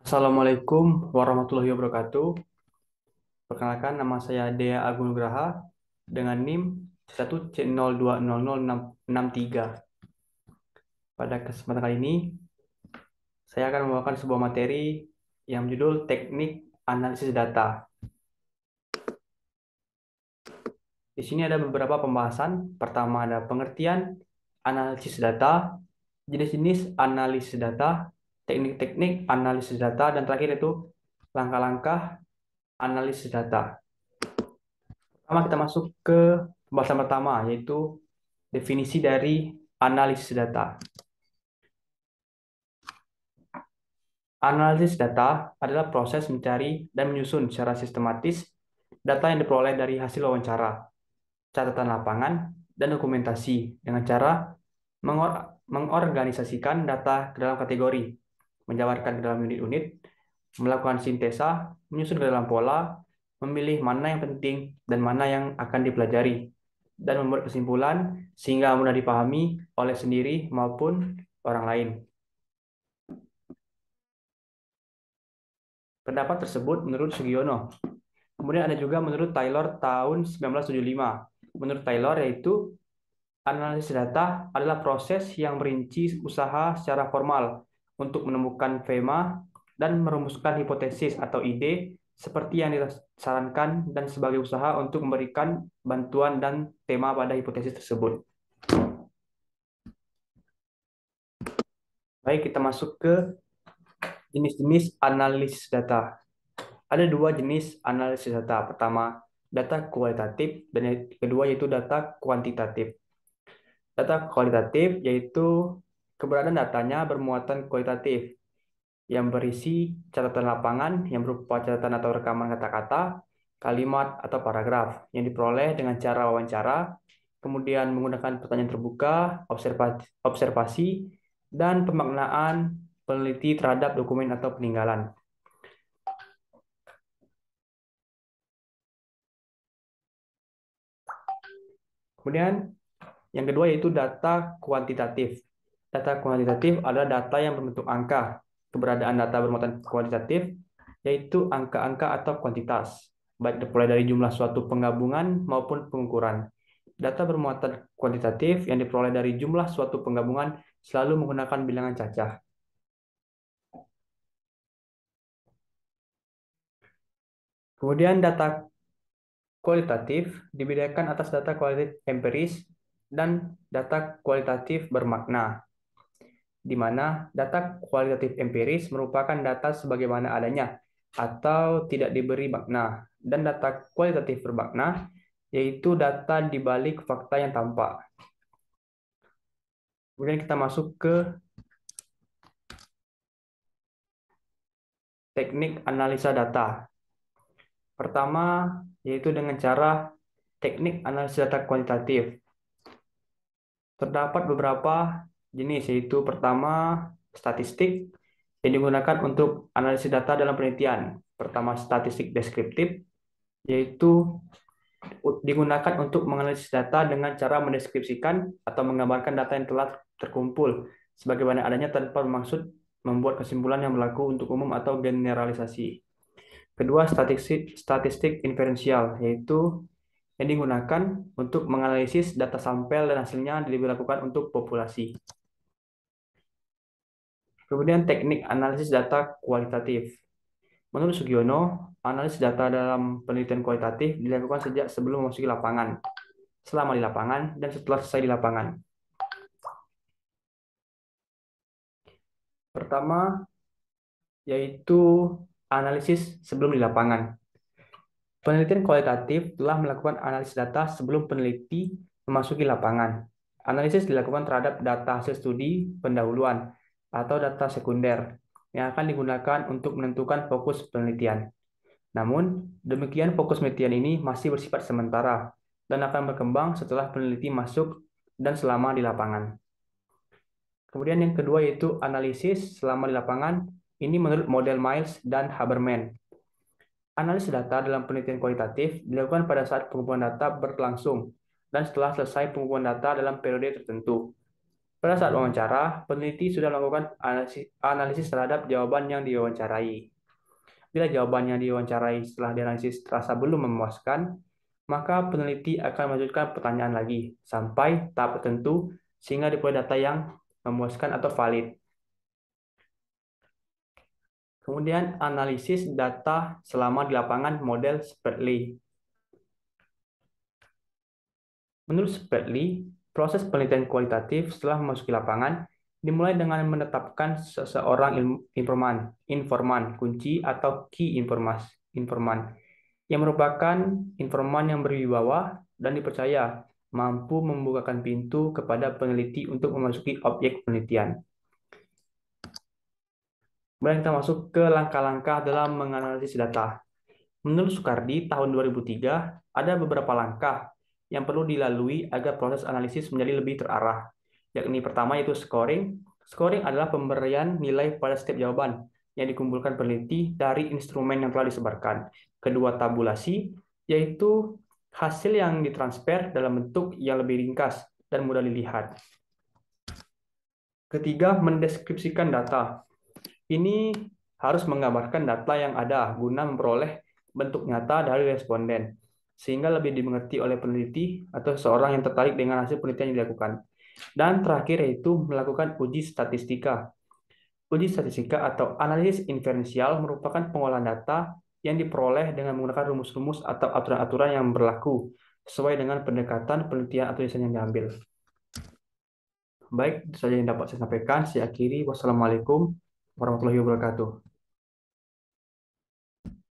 Assalamualaikum warahmatullahi wabarakatuh. Perkenalkan, nama saya Dea Agung Nugraha dengan NIM 1C020063. Pada kesempatan kali ini, saya akan membawakan sebuah materi yang berjudul Teknik Analisis Data. Di sini ada beberapa pembahasan. Pertama ada pengertian analisis data, jenis-jenis analisis data, teknik-teknik analisis data, dan terakhir itu langkah-langkah analisis data. Pertama kita masuk ke pembahasan pertama, yaitu definisi dari analisis data. Analisis data adalah proses mencari dan menyusun secara sistematis data yang diperoleh dari hasil wawancara, catatan lapangan, dan dokumentasi dengan cara mengorganisasikan data ke dalam kategori, menjabarkan ke dalam unit-unit, melakukan sintesa, menyusun ke dalam pola, memilih mana yang penting dan mana yang akan dipelajari, dan membuat kesimpulan sehingga mudah dipahami oleh sendiri maupun orang lain. Pendapat tersebut menurut Sugiono. Kemudian ada juga menurut Taylor tahun 1975. Menurut Taylor yaitu analisis data adalah proses yang merinci usaha secara formal untuk menemukan tema dan merumuskan hipotesis atau ide seperti yang disarankan dan sebagai usaha untuk memberikan bantuan dan tema pada hipotesis tersebut. Baik, kita masuk ke jenis-jenis analisis data. Ada dua jenis analisis data. Pertama, data kualitatif, dan yang kedua yaitu data kuantitatif. Data kualitatif yaitu keberadaan datanya bermuatan kualitatif yang berisi catatan lapangan yang berupa catatan atau rekaman kata-kata, kalimat, atau paragraf yang diperoleh dengan cara wawancara, kemudian menggunakan pertanyaan terbuka, observasi, dan pemaknaan peneliti terhadap dokumen atau peninggalan. Kemudian yang kedua yaitu data kuantitatif. Data kuantitatif adalah data yang berbentuk angka. Keberadaan data bermuatan kuantitatif yaitu angka-angka atau kuantitas, baik diperoleh dari jumlah suatu penggabungan maupun pengukuran. Data bermuatan kuantitatif yang diperoleh dari jumlah suatu penggabungan selalu menggunakan bilangan cacah. Kemudian data kualitatif dibedakan atas data kualitatif empiris dan data kualitatif bermakna, di mana data kualitatif empiris merupakan data sebagaimana adanya atau tidak diberi makna, dan data kualitatif bermakna yaitu data di balik fakta yang tampak. Kemudian kita masuk ke teknik analisa data. Pertama, yaitu dengan cara teknik analisa data kuantitatif. Terdapat beberapa jenis, yaitu pertama, statistik yang digunakan untuk analisis data dalam penelitian. Pertama, statistik deskriptif, yaitu digunakan untuk menganalisis data dengan cara mendeskripsikan atau menggambarkan data yang telah terkumpul sebagaimana adanya tanpa bermaksud membuat kesimpulan yang berlaku untuk umum atau generalisasi. Kedua, statistik inferensial, yaitu yang digunakan untuk menganalisis data sampel dan hasilnya dilakukan untuk populasi. Kemudian teknik analisis data kualitatif. Menurut Sugiono, analisis data dalam penelitian kualitatif dilakukan sejak sebelum memasuki lapangan, selama di lapangan, dan setelah selesai di lapangan. Pertama, yaitu analisis sebelum di lapangan. Penelitian kualitatif telah melakukan analisis data sebelum peneliti memasuki lapangan. Analisis dilakukan terhadap data hasil studi pendahuluan atau data sekunder yang akan digunakan untuk menentukan fokus penelitian. Namun, demikian fokus penelitian ini masih bersifat sementara dan akan berkembang setelah peneliti masuk dan selama di lapangan. Kemudian yang kedua yaitu analisis selama di lapangan. Ini menurut model Miles dan Haberman. Analisis data dalam penelitian kualitatif dilakukan pada saat pengumpulan data berlangsung dan setelah selesai pengumpulan data dalam periode tertentu. Pada saat wawancara, peneliti sudah melakukan analisis terhadap jawaban yang diwawancarai. Bila jawaban yang diwawancarai setelah dianalisis terasa belum memuaskan, maka peneliti akan melanjutkan pertanyaan lagi sampai tahap tertentu sehingga diperoleh data yang memuaskan atau valid. Kemudian analisis data selama di lapangan model Spratly. Menurut Spratly, proses penelitian kualitatif setelah memasuki lapangan dimulai dengan menetapkan seseorang informan kunci atau key informan yang merupakan informan yang berwibawa dan dipercaya mampu membukakan pintu kepada peneliti untuk memasuki objek penelitian. Kemudian kita masuk ke langkah-langkah dalam menganalisis data. Menurut Soekardi, tahun 2003, ada beberapa langkah yang perlu dilalui agar proses analisis menjadi lebih terarah. Yakni pertama yaitu scoring. Scoring adalah pemberian nilai pada setiap jawaban yang dikumpulkan peneliti dari instrumen yang telah disebarkan. Kedua, tabulasi, yaitu hasil yang ditransfer dalam bentuk yang lebih ringkas dan mudah dilihat. Ketiga, mendeskripsikan data. Ini harus menggambarkan data yang ada guna memperoleh bentuk nyata dari responden, sehingga lebih dimengerti oleh peneliti atau seorang yang tertarik dengan hasil penelitian yang dilakukan. Dan terakhir yaitu melakukan uji statistika. Uji statistika atau analisis inferensial merupakan pengolahan data yang diperoleh dengan menggunakan rumus-rumus atau aturan-aturan yang berlaku sesuai dengan pendekatan penelitian atau desain yang diambil. Baik, itu saja yang dapat saya sampaikan. Saya akhiri. Wassalamualaikum warahmatullahi wabarakatuh.